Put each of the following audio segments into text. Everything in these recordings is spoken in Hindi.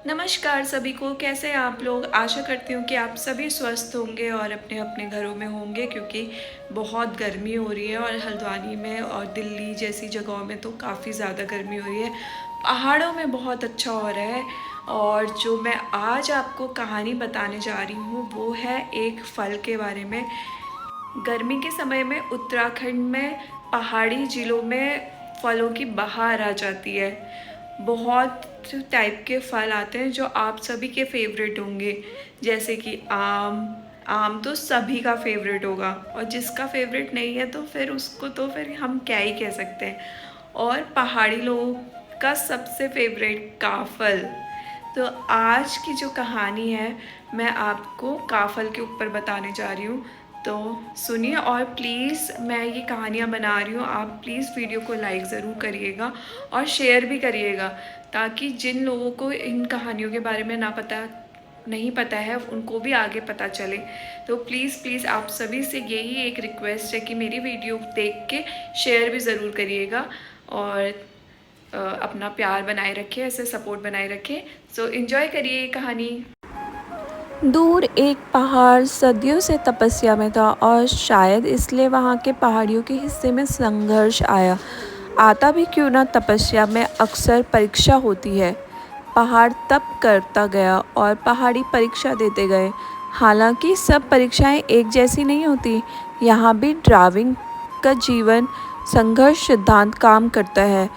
नमस्कार सभी को, कैसे हैं आप लोग। आशा करती हूँ कि आप सभी स्वस्थ होंगे और अपने अपने घरों में होंगे, क्योंकि बहुत गर्मी हो रही है और हल्द्वानी में और दिल्ली जैसी जगहों में तो काफ़ी ज़्यादा गर्मी हो रही है। पहाड़ों में बहुत अच्छा हो रहा है। और जो मैं आज आपको कहानी बताने जा रही हूँ वो है एक फल के बारे में। गर्मी के समय में उत्तराखंड में पहाड़ी ज़िलों में फलों की बहार आ जाती है। बहुत टाइप के फल आते हैं जो आप सभी के फेवरेट होंगे, जैसे कि आम। आम तो सभी का फेवरेट होगा, और जिसका फेवरेट नहीं है तो फिर उसको तो फिर हम क्या ही कह सकते हैं। और पहाड़ी लोगों का सबसे फेवरेट काफ़ल। तो आज की जो कहानी है मैं आपको काफ़ल के ऊपर बताने जा रही हूँ। तो सुनिए, और प्लीज़ मैं ये कहानियाँ बना रही हूँ, आप प्लीज़ वीडियो को लाइक ज़रूर करिएगा और शेयर भी करिएगा, ताकि जिन लोगों को इन कहानियों के बारे में नहीं पता है उनको भी आगे पता चले। तो प्लीज़ प्लीज़ आप सभी से यही एक रिक्वेस्ट है कि मेरी वीडियो देख के शेयर भी ज़रूर करिएगा और अपना प्यार बनाए रखें, ऐसे सपोर्ट बनाए रखें। सो एंजॉय करिए ये कहानी। दूर एक पहाड़ सदियों से तपस्या में था और शायद इसलिए वहाँ के पहाड़ियों के हिस्से में संघर्ष आया। आता भी क्यों ना, तपस्या में अक्सर परीक्षा होती है। पहाड़ तप करता गया और पहाड़ी परीक्षा देते गए। हालांकि सब परीक्षाएं एक जैसी नहीं होती। यहाँ भी ड्राइविंग का जीवन संघर्ष सिद्धांत काम करता है,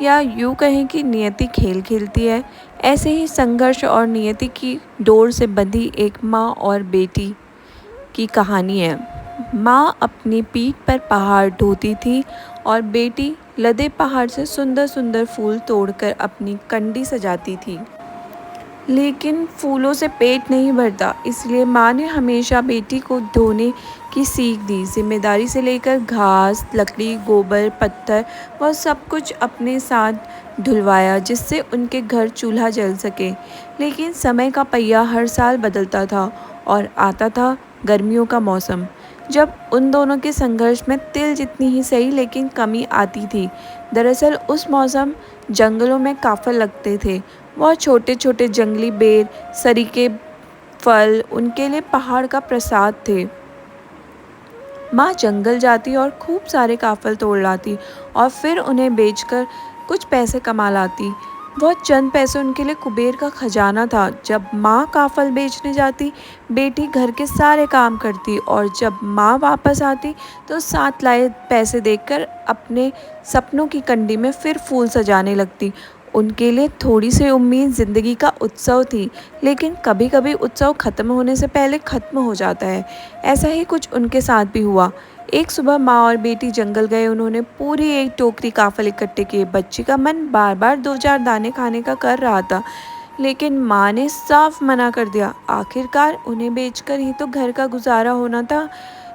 या यूँ कहें कि नियति खेल खेलती है। ऐसे ही संघर्ष और नियति की डोर से बंधी एक माँ और बेटी की कहानी है। माँ अपनी पीठ पर पहाड़ ढोती थी और बेटी लदे पहाड़ से सुंदर सुंदर फूल तोड़कर अपनी कंडी सजाती थी। लेकिन फूलों से पेट नहीं भरता, इसलिए माँ ने हमेशा बेटी को ढोने की सीख दी। जिम्मेदारी से लेकर घास, लकड़ी, गोबर, पत्थर, वह सब कुछ अपने साथ ढुलवाया, जिससे उनके घर चूल्हा जल सके। लेकिन समय का पहिया हर साल बदलता था और आता था गर्मियों का मौसम, जब उन दोनों के संघर्ष में तिल जितनी ही सही लेकिन कमी आती थी। दरअसल उस मौसम जंगलों में काफल लगते थे। वह छोटे छोटे जंगली बेर, सरीके फल उनके लिए पहाड़ का प्रसाद थे। माँ जंगल जाती और खूब सारे काफल तोड़ लाती और फिर उन्हें बेचकर कुछ पैसे कमा लाती। वह चंद पैसे उनके लिए कुबेर का खजाना था। जब माँ काफल बेचने जाती, बेटी घर के सारे काम करती और जब माँ वापस आती तो साथ लाए पैसे देकर अपने सपनों की कंडी में फिर फूल सजाने लगती। उनके लिए थोड़ी सी उम्मीद ज़िंदगी का उत्सव थी, लेकिन कभी कभी उत्सव ख़त्म होने से पहले ख़त्म हो जाता है। ऐसा ही कुछ उनके साथ भी हुआ। एक सुबह माँ और बेटी जंगल गए। उन्होंने पूरी एक टोकरी काफल इकट्ठे किए। बच्ची का मन बार बार दो चार दाने खाने का कर रहा था, लेकिन माँ ने साफ मना कर दिया। आखिरकार उन्हें बेचकर ही तो घर का गुजारा होना था।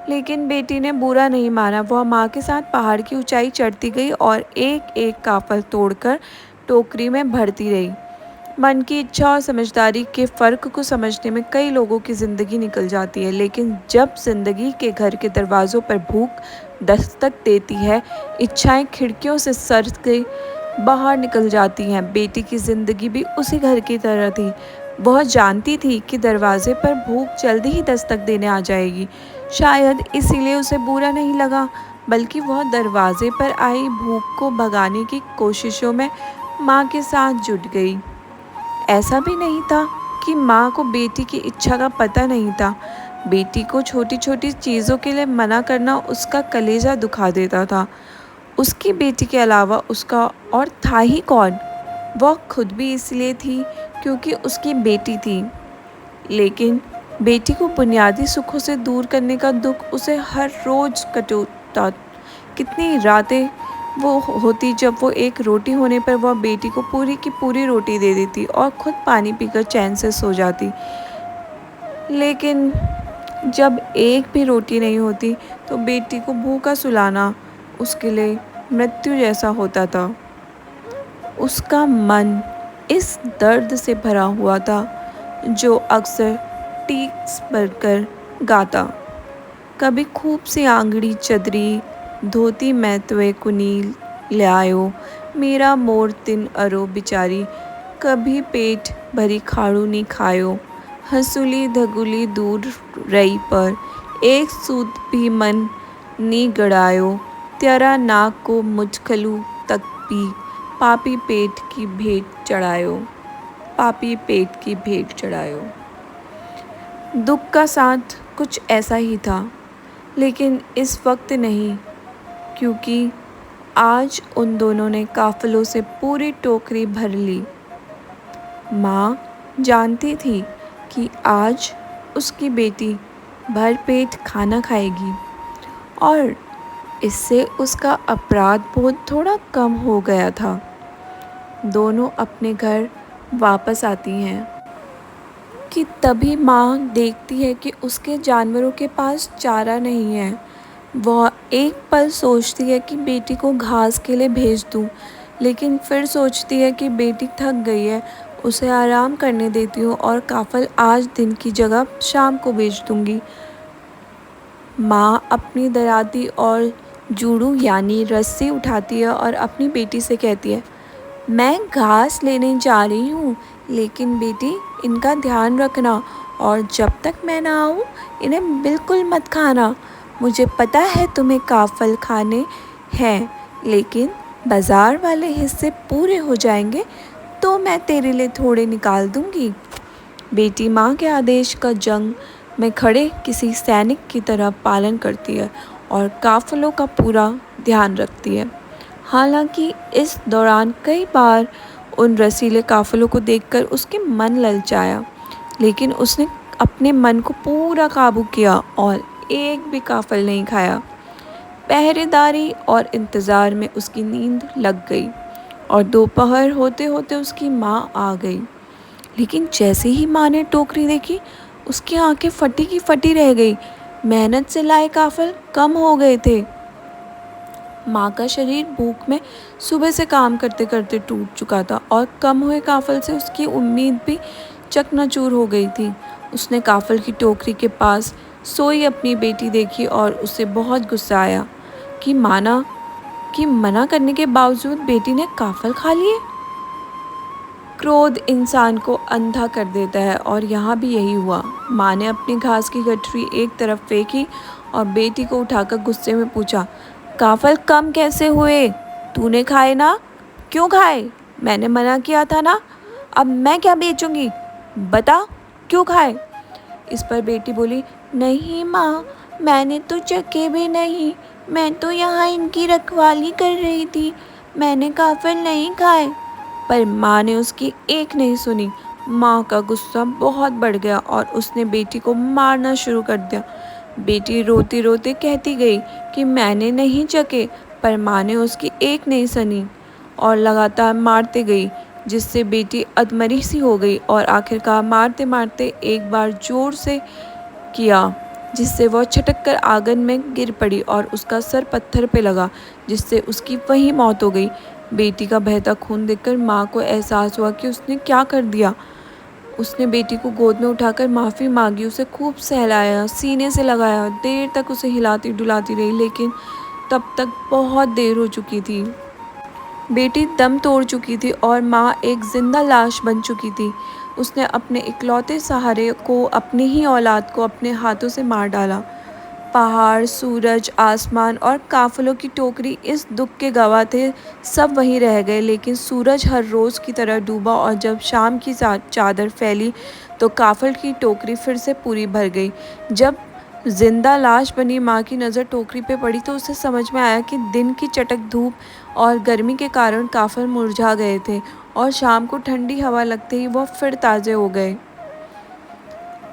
लेकिन बेटी ने बुरा नहीं माना। वह माँ के साथ पहाड़ की ऊंचाई चढ़ती गई और एक एक काफल तोड़कर टोकरी में भरती रही। मन की इच्छा और समझदारी के फ़र्क को समझने में कई लोगों की ज़िंदगी निकल जाती है, लेकिन जब ज़िंदगी के घर के दरवाज़ों पर भूख दस्तक देती है, इच्छाएं खिड़कियों से सर के बाहर निकल जाती हैं। बेटी की ज़िंदगी भी उसी घर की तरह थी। वह जानती थी कि दरवाजे पर भूख जल्दी ही दस्तक देने आ जाएगी। शायद इसीलिए उसे बुरा नहीं लगा, बल्कि वह दरवाजे पर आई भूख को भगाने की कोशिशों में माँ के साथ जुट गई। ऐसा भी नहीं था कि माँ को बेटी की इच्छा का पता नहीं था। बेटी को छोटी छोटी चीज़ों के लिए मना करना उसका कलेजा दुखा देता था। उसकी बेटी के अलावा उसका और था ही कौन। वह खुद भी इसलिए थी क्योंकि उसकी बेटी थी। लेकिन बेटी को बुनियादी सुखों से दूर करने का दुख उसे हर रोज़ कटोता। कितनी रातें वो होती जब वो एक रोटी होने पर वह बेटी को पूरी की पूरी रोटी दे देती और खुद पानी पीकर चैन से सो जाती। लेकिन जब एक भी रोटी नहीं होती तो बेटी को भूखा सुलाना उसके लिए मृत्यु जैसा होता था। उसका मन इस दर्द से भरा हुआ था जो अक्सर टीक्स भरकर गाता। कभी खूब सी आंगड़ी चदरी धोती मैं त्वे कुनील ल्यायो, मेरा मोर तिन अरो बिचारी। कभी पेट भरी खाड़ू नी खायो, हंसुली धगुली दूर रही पर, एक सूत भी मन नी गड़ायो, तेरा नाक को मुझखलू तक भी, पापी पेट की भेंट चढ़ायो, पापी पेट की भेंट चढ़ायो। दुख का साथ कुछ ऐसा ही था, लेकिन इस वक्त नहीं, क्योंकि आज उन दोनों ने काफलों से पूरी टोकरी भर ली। माँ जानती थी कि आज उसकी बेटी भरपेट खाना खाएगी और इससे उसका अपराध बोध थोड़ा कम हो गया था। दोनों अपने घर वापस आती हैं कि तभी माँ देखती है कि उसके जानवरों के पास चारा नहीं है। वह एक पल सोचती है कि बेटी को घास के लिए भेज दूँ, लेकिन फिर सोचती है कि बेटी थक गई है, उसे आराम करने देती हूँ और काफल आज दिन की जगह शाम को भेज दूँगी। माँ अपनी दराती और जूड़ू यानी रस्सी उठाती है और अपनी बेटी से कहती है, मैं घास लेने जा रही हूँ, लेकिन बेटी इनका ध्यान रखना और जब तक मैं ना आऊँ इन्हें बिल्कुल मत खाना। मुझे पता है तुम्हें काफल खाने हैं, लेकिन बाज़ार वाले हिस्से पूरे हो जाएंगे तो मैं तेरे लिए थोड़े निकाल दूँगी। बेटी माँ के आदेश का जंग में खड़े किसी सैनिक की तरह पालन करती है और काफलों का पूरा ध्यान रखती है। हालांकि इस दौरान कई बार उन रसीले काफलों को देखकर उसके मन ललचाया, लेकिन उसने अपने मन को पूरा काबू किया और एक भी काफल नहीं खाया। पहरेदारी और इंतज़ार में उसकी नींद लग गई और दोपहर होते होते उसकी माँ आ गई। लेकिन जैसे ही माँ ने टोकरी देखी, उसकी आंखें फटी की फटी रह गई। मेहनत से लाए काफल कम हो गए थे। माँ का शरीर भूख में सुबह से काम करते करते टूट चुका था और कम हुए काफल से उसकी उम्मीद भी चकनाचूर हो गई थी। उसने काफल की टोकरी के पास सोई अपनी बेटी देखी और उसे बहुत गुस्सा आया कि मना करने के बावजूद बेटी ने काफल खा लिए। क्रोध इंसान को अंधा कर देता है और यहाँ भी यही हुआ। माँ ने अपनी घास की गठरी एक तरफ फेंकी और बेटी को उठाकर गुस्से में पूछा, काफल कम कैसे हुए? तूने खाए ना? क्यों खाए? मैंने मना किया था ना। अब मैं क्या बेचूंगी? बता क्यों खाए? इस पर बेटी बोली, नहीं माँ, मैंने तो चखे भी नहीं, मैं तो यहाँ इनकी रखवाली कर रही थी, मैंने काफल नहीं खाए। पर माँ ने उसकी एक नहीं सुनी। माँ का गुस्सा बहुत बढ़ गया और उसने बेटी को मारना शुरू कर दिया। बेटी रोती रोती कहती गई कि मैंने नहीं चखे, पर माँ ने उसकी एक नहीं सुनी और लगातार मारते गई, जिससे बेटी अधमरी सी हो गई और आखिरकार मारते मारते एक बार जोर से किया, जिससे वह छटक कर आंगन में गिर पड़ी और उसका सर पत्थर पे लगा, जिससे उसकी वहीं मौत हो गई। बेटी का बहता खून देखकर माँ को एहसास हुआ कि उसने क्या कर दिया। उसने बेटी को गोद में उठाकर माफ़ी मांगी, उसे खूब सहलाया, सीने से लगाया, देर तक उसे हिलाती डुलाती रही, लेकिन तब तक बहुत देर हो चुकी थी। बेटी दम तोड़ चुकी थी और माँ एक जिंदा लाश बन चुकी थी। उसने अपने इकलौते सहारे को, अपनी ही औलाद को अपने हाथों से मार डाला। पहाड़, सूरज, आसमान और काफलों की टोकरी इस दुख के गवाह थे। सब वहीं रह गए, लेकिन सूरज हर रोज़ की तरह डूबा और जब शाम की चादर फैली तो काफल की टोकरी फिर से पूरी भर गई। जब जिंदा लाश बनी माँ की नज़र टोकरी पे पड़ी तो उसे समझ में आया कि दिन की चटक धूप और गर्मी के कारण काफल मुरझा गए थे और शाम को ठंडी हवा लगते ही वह फिर ताज़े हो गए।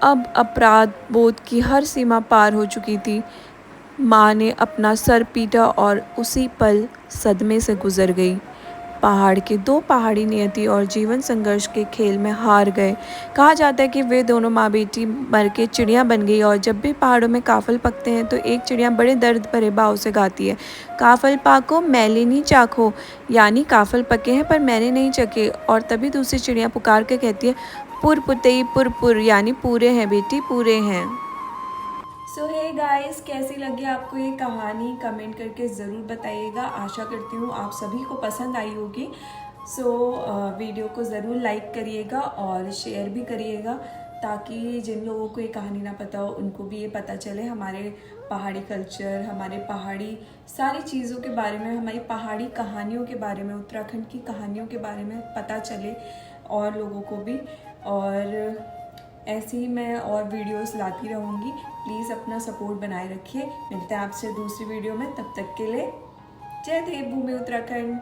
अब अपराध बोध की हर सीमा पार हो चुकी थी। माँ ने अपना सर पीटा और उसी पल सदमे से गुजर गई। पहाड़ के दो पहाड़ी नियति और जीवन संघर्ष के खेल में हार गए। कहा जाता है कि वे दोनों माँ बेटी मर के चिड़िया बन गई और जब भी पहाड़ों में काफल पकते हैं तो एक चिड़िया बड़े दर्द भरे भाव से गाती है, काफल पाको मैंने नहीं चाखो, यानी काफल पके हैं पर मैंने नहीं चखे। और तभी दूसरी चिड़िया पुकार के कहती है, पुर पुतई पुर पुर, यानी पूरे हैं बेटी पूरे हैं। सो हे गाइस, कैसी लगी आपको ये कहानी? कमेंट करके ज़रूर बताइएगा। आशा करती हूँ आप सभी को पसंद आई होगी। सो वीडियो को ज़रूर लाइक करिएगा और शेयर भी करिएगा, ताकि जिन लोगों को ये कहानी ना पता हो उनको भी ये पता चले हमारे पहाड़ी कल्चर, हमारे पहाड़ी सारी चीज़ों के बारे में, हमारी पहाड़ी कहानियों के बारे में, उत्तराखंड की कहानियों के बारे में पता चले और लोगों को भी। और ऐसे ही मैं और वीडियोस लाती रहूँगी। प्लीज़ अपना सपोर्ट बनाए रखिए। मिलते हैं आपसे दूसरी वीडियो में, तब तक के लिए जय देवभूमि उत्तराखंड।